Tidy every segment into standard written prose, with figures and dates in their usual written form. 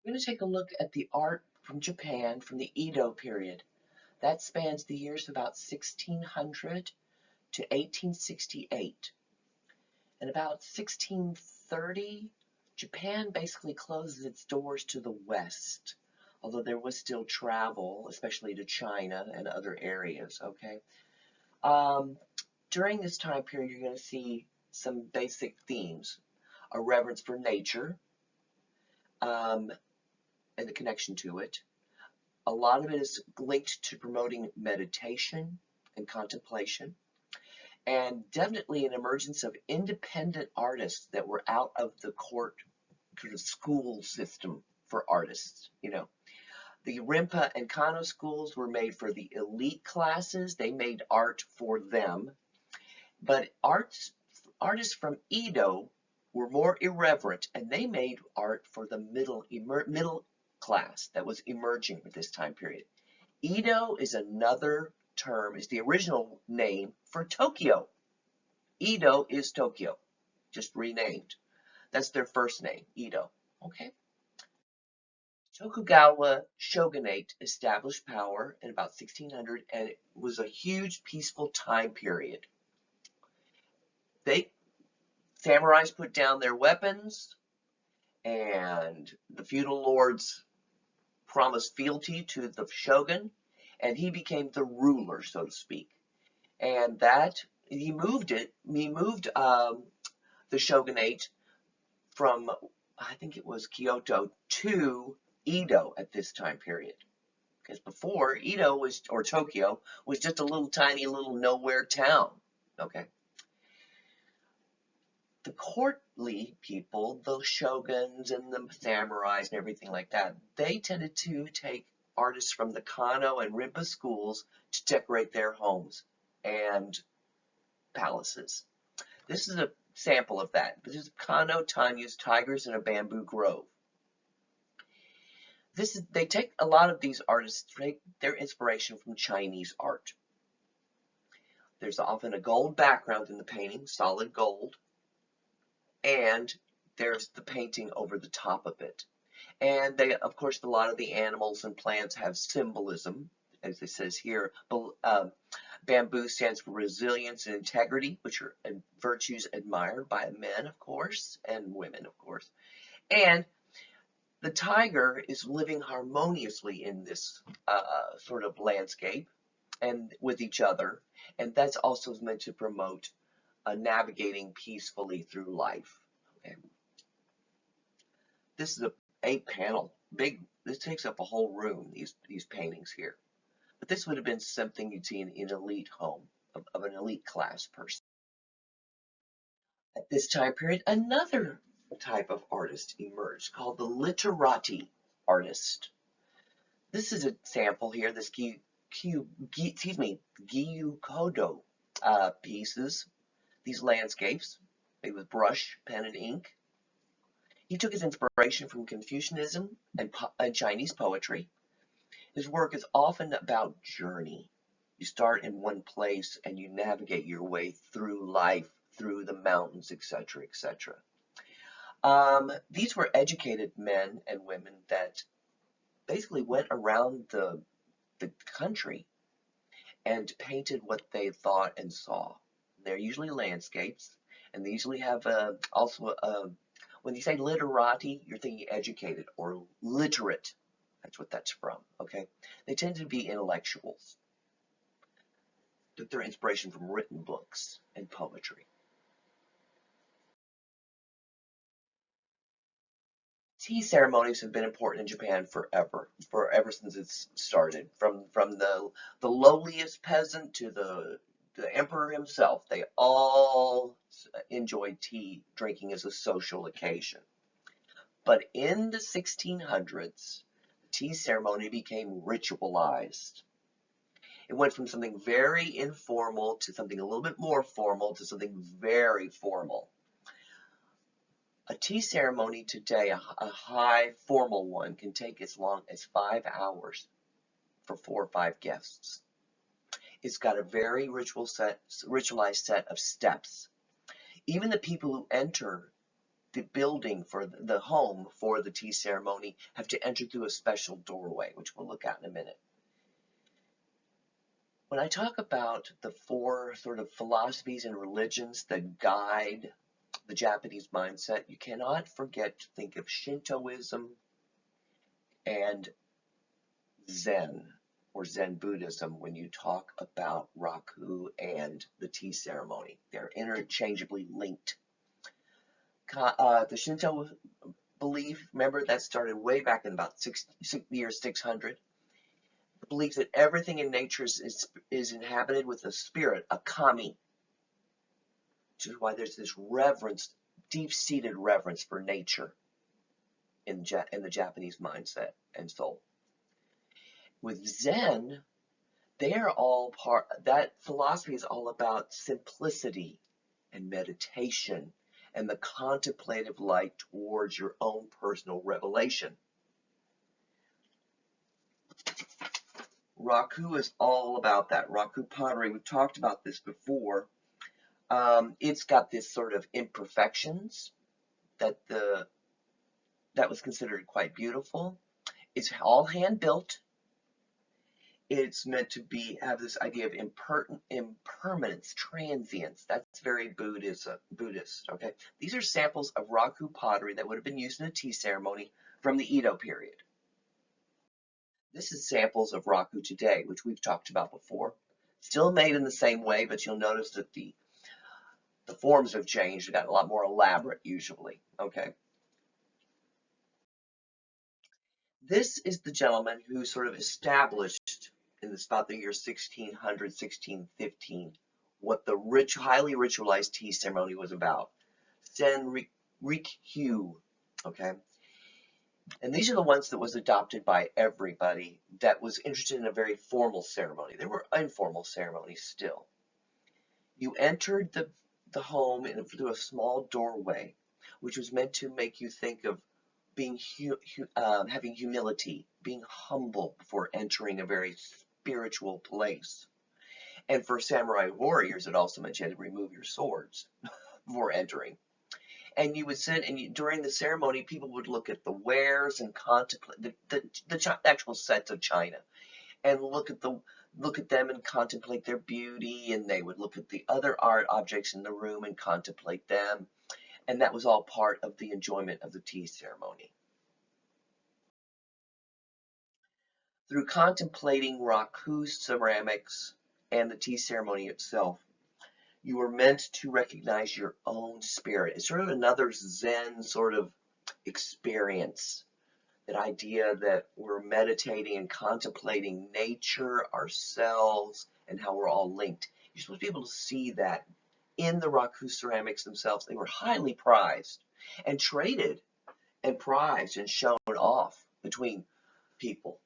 We're going to take a look at the art from Japan from the Edo period. That spans the years about 1600 to 1868. In about 1630, Japan basically closes its doors to the West, although there was still travel, especially to China and other areas, okay? Um, During this time period, you're going to see some basic themes. A reverence for nature, and the connection to it. A lot of it is linked to promoting meditation and contemplation, and definitely an emergence of independent artists that were out of the court sort of school system for artists. The Rinpa and Kano schools were made for the elite classes. They made art for them. But artists from Edo were more irreverent, and they made art for the middle class that was emerging at this time period. Edo is another term, is the original name for Tokyo. Edo is Tokyo, just renamed. That's their first name, Edo. Okay. Tokugawa Shogunate established power in about 1600, and it was a huge peaceful time period. Samurais put down their weapons, and the feudal lords promised fealty to the shogun, and he became the ruler, so to speak. And that he moved the shogunate from, I think it was Kyoto, to Edo at this time period. Because before, Edo was, or Tokyo, was just a little tiny little nowhere town. Okay. The courtly people, the shoguns and the samurais and everything like that, they tended to take artists from the Kano and Rinpa schools to decorate their homes and palaces. This is a sample of that. This is Kano Tanya's Tigers in a Bamboo Grove. They take a lot of these artists, take their inspiration from Chinese art. There's often a gold background in the painting, solid gold, and there's the painting over the top of it. And of course, a lot of the animals and plants have symbolism, as it says here. Bamboo stands for resilience and integrity, which are virtues admired by men, of course, and women, of course. And the tiger is living harmoniously in this sort of landscape and with each other, and that's also meant to promote navigating peacefully through life. Okay. This is a 8-panel, big. This takes up a whole room. These paintings here, but this would have been something you'd see in an elite home of an elite class person. At this time period, another type of artist emerged called the literati artist. This is a sample here. This Gyukodo pieces, these landscapes made with brush, pen, and ink. He took his inspiration from Confucianism and Chinese poetry. His work is often about journey. You start in one place and you navigate your way through life, through the mountains, etc., etc. These were educated men and women that basically went around the country and painted what they thought and saw. They're usually landscapes, and they usually have also when you say literati, you're thinking educated or literate. That's what that's from, okay? They tend to be intellectuals. Took their inspiration from written books and poetry. Tea ceremonies have been important in Japan forever since it's started. From the lowliest peasant to the emperor himself, they all enjoyed tea drinking as a social occasion. But in the 1600s, the tea ceremony became ritualized. It went from something very informal to something a little bit more formal to something very formal. A tea ceremony today, a high formal one, can take as long as 5 hours for 4 or 5 guests. It's got a very ritualized set of steps. Even the people who enter the building for the home for the tea ceremony have to enter through a special doorway, which we'll look at in a minute. When I talk about the four sort of philosophies and religions that guide the Japanese mindset, you cannot forget to think of Shintoism and Zen, or Zen Buddhism, when you talk about raku and the tea ceremony. They're interchangeably linked. The Shinto belief, remember, that started way back in about year 600. The belief that everything in nature is inhabited with a spirit, a kami, which is why there's this reverence, deep-seated reverence for nature in the Japanese mindset and soul. With Zen, they're all that philosophy is all about simplicity and meditation and the contemplative light towards your own personal revelation. Raku is all about that. Raku pottery, we've talked about this before. It's got this sort of imperfections that was considered quite beautiful. It's all hand built. It's meant to have this idea of impermanence, transience. That's very Buddhist. Okay, these are samples of raku pottery that would have been used in a tea ceremony from the Edo period. This is samples of raku today, which we've talked about before. Still made in the same way, but you'll notice that the forms have changed. They've got a lot more elaborate usually. Okay. This is the gentleman who sort of established in about the year 1600, 1615, what the highly ritualized tea ceremony was about. Sen Rikyu, okay? And these are the ones that was adopted by everybody that was interested in a very formal ceremony. There were informal ceremonies still. You entered the home through a small doorway, which was meant to make you think of being having humility, being humble before entering a very spiritual place. And for samurai warriors, it also meant you had to remove your swords before entering. And you would sit, and during the ceremony, people would look at the wares and contemplate the actual sets of china, and look at them and contemplate their beauty. And they would look at the other art objects in the room and contemplate them. And that was all part of the enjoyment of the tea ceremony. Through contemplating raku ceramics and the tea ceremony itself, you were meant to recognize your own spirit. It's sort of another Zen sort of experience. That idea that we're meditating and contemplating nature, ourselves, and how we're all linked. You're supposed to be able to see that in the raku ceramics themselves. They were highly prized and traded and prized and shown off between people.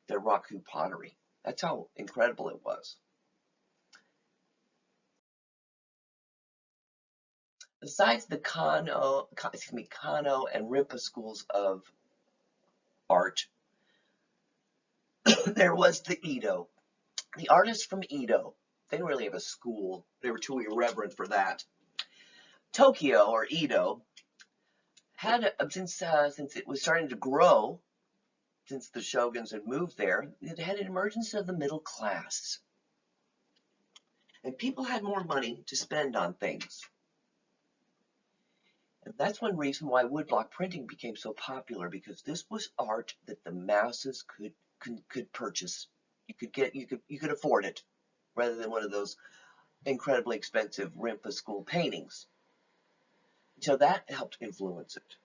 Their raku pottery. That's how incredible it was. Besides the Kano and Rinpa schools of art, there was the Edo. The artists from Edo, they didn't really have a school. They were too irreverent for that. Tokyo, or Edo, had, since it was starting to grow, since the shoguns had moved there, it had an emergence of the middle class. And people had more money to spend on things. And that's one reason why woodblock printing became so popular, because this was art that the masses could purchase. You could afford it, rather than one of those incredibly expensive Rinpa school paintings. So that helped influence it.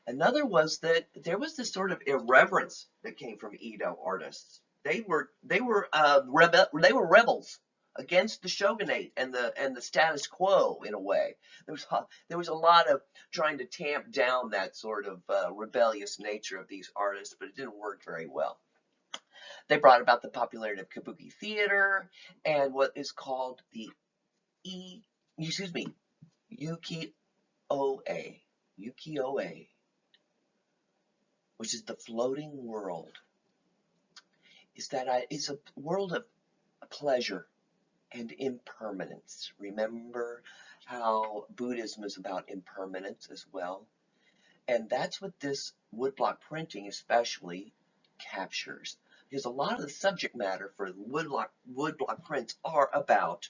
Another was that there was this sort of irreverence that came from Edo artists. They were rebels against the shogunate and the status quo in a way. There was a lot of trying to tamp down that sort of rebellious nature of these artists, but it didn't work very well. They brought about the popularity of kabuki theater and what is called the ukiyo-e, which is the floating world. It's a world of pleasure and impermanence. Remember how Buddhism is about impermanence as well. And that's what this woodblock printing especially captures. Because a lot of the subject matter for woodblock prints are about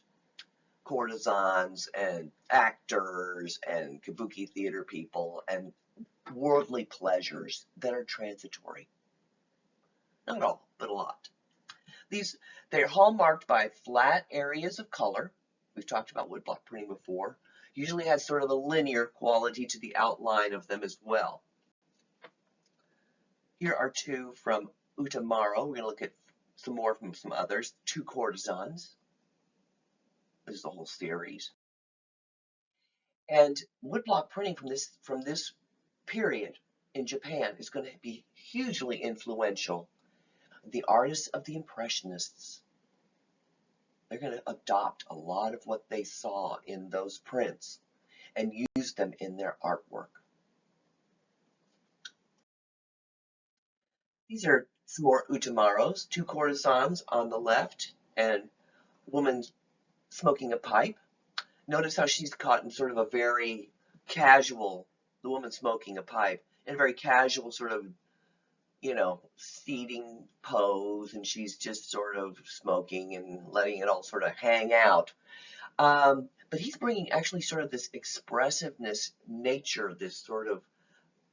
courtesans and actors and kabuki theater people and worldly pleasures that are transitory. Not all, but a lot. They're hallmarked by flat areas of color. We've talked about woodblock printing before. Usually has sort of a linear quality to the outline of them as well. Here are two from Utamaro. We're going to look at some more from some others. Two courtesans. This is the whole series. And woodblock printing from this period in Japan is going to be hugely influential. The artists of the Impressionists, they're going to adopt a lot of what they saw in those prints and use them in their artwork. These are some more Utamaros, two courtesans on the left and a woman smoking a pipe. Notice how she's caught in sort of a very casual, the woman smoking a pipe, in a very casual sort of, seating pose, and she's just sort of smoking and letting it all sort of hang out. But he's bringing actually sort of this expressiveness, nature, this sort of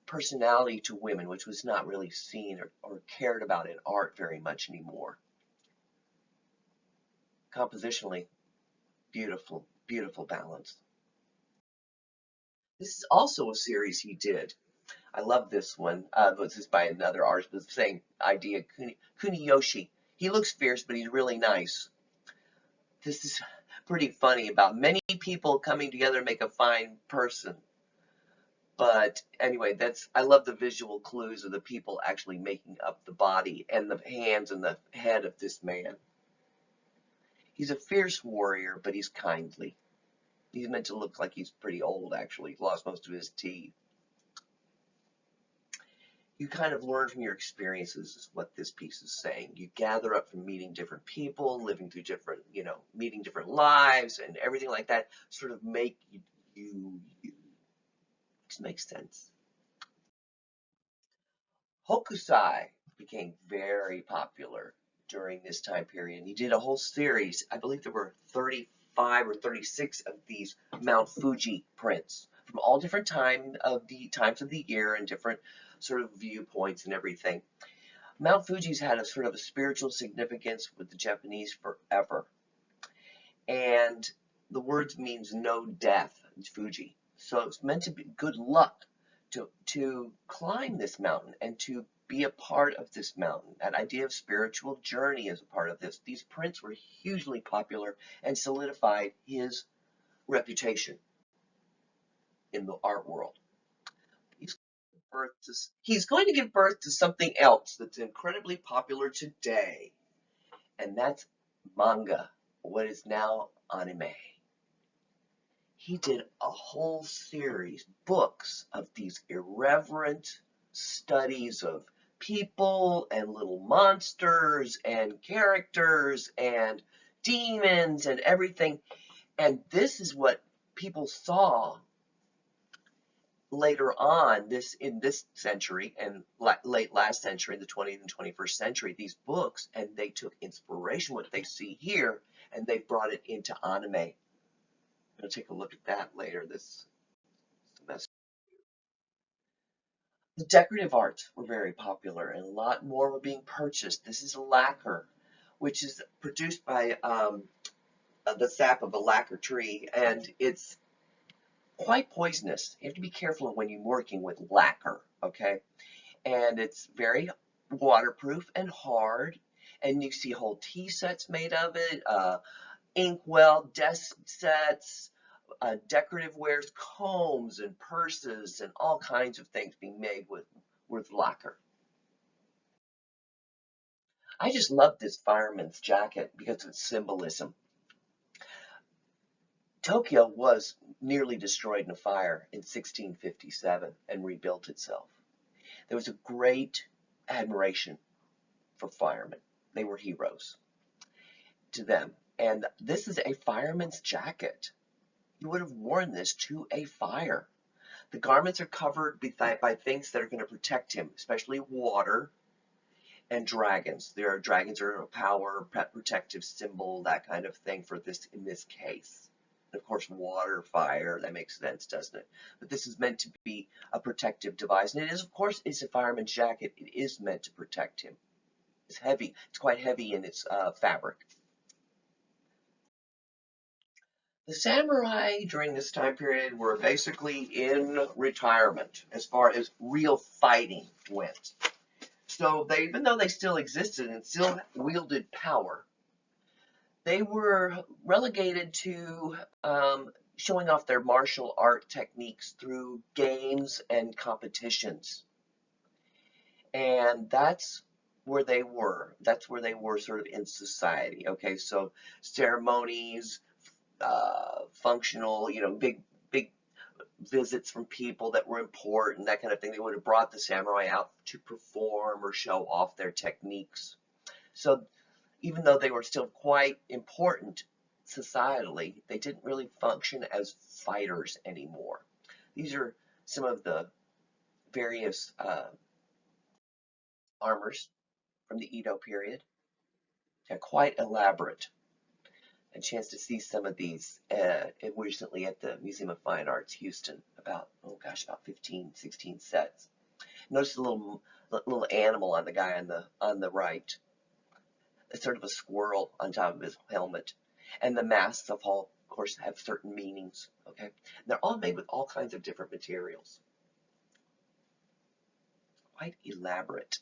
personality to women, which was not really seen or cared about in art very much anymore. Compositionally, beautiful, beautiful balance. This is also a series he did. I love this one. This is by another artist, but the same idea, Kuniyoshi. He looks fierce, but he's really nice. This is pretty funny about many people coming together to make a fine person. But anyway, I love the visual clues of the people actually making up the body and the hands and the head of this man. He's a fierce warrior, but he's kindly. He's meant to look like he's pretty old, actually. He's lost most of his teeth. You kind of learn from your experiences is what this piece is saying. You gather up from meeting different people, living through different, meeting different lives and everything like that, sort of make you. It makes sense. Hokusai became very popular during this time period. And he did a whole series. I believe there were 35 or 36 of these Mount Fuji prints from all different times of the year and different sort of viewpoints and everything. Mount Fuji's had a sort of a spiritual significance with the Japanese forever. And the word means no death, Fuji. So it's meant to be good luck to climb this mountain and to be a part of this mountain. That idea of spiritual journey is a part of this. These prints were hugely popular and solidified his reputation in the art world. He's going to give birth to something else that's incredibly popular today, and that's manga, what is now anime. He did a whole series, books of these irreverent studies of people and little monsters and characters and demons and everything. And this is what people saw later on, in this century and late last century, the 20th and 21st century, these books, and they took inspiration, what they see here, and they brought it into anime. I'm going to take a look at that later this semester. The decorative arts were very popular, and a lot more were being purchased. This is lacquer, which is produced by the sap of a lacquer tree, and it's quite poisonous. You have to be careful when you're working with lacquer, okay? And it's very waterproof and hard, and you see whole tea sets made of it, inkwell, desk sets, decorative wares, combs and purses, and all kinds of things being made with lacquer. I just love this fireman's jacket because of its symbolism. Tokyo was nearly destroyed in a fire in 1657 and rebuilt itself. There was a great admiration for firemen. They were heroes to them. And this is a fireman's jacket. You would have worn this to a fire. The garments are covered by things that are going to protect him, especially water and dragons. Dragons are a power, protective symbol, that kind of thing for this in this case. And of course, water, fire, that makes sense, doesn't it? But this is meant to be a protective device. And it is, of course, it's a fireman's jacket. It is meant to protect him. It's heavy. It's quite heavy in its fabric. The samurai during this time period were basically in retirement as far as real fighting went. So even though they still existed and still wielded power, they were relegated to showing off their martial art techniques through games and competitions. And that's where they were. That's where they were sort of in society. Okay, so ceremonies, functional, big visits from people that were important, that kind of thing. They would have brought the samurai out to perform or show off their techniques. So even though they were still quite important societally, they didn't really function as fighters anymore. These are some of the various armors from the Edo period. They're quite elaborate. A chance to see some of these recently at the Museum of Fine Arts, Houston, about 15, 16 sets. Notice the little animal on the guy on the right. It's sort of a squirrel on top of his helmet. And the masks of course, have certain meanings. Okay, and they're all made with all kinds of different materials. Quite elaborate.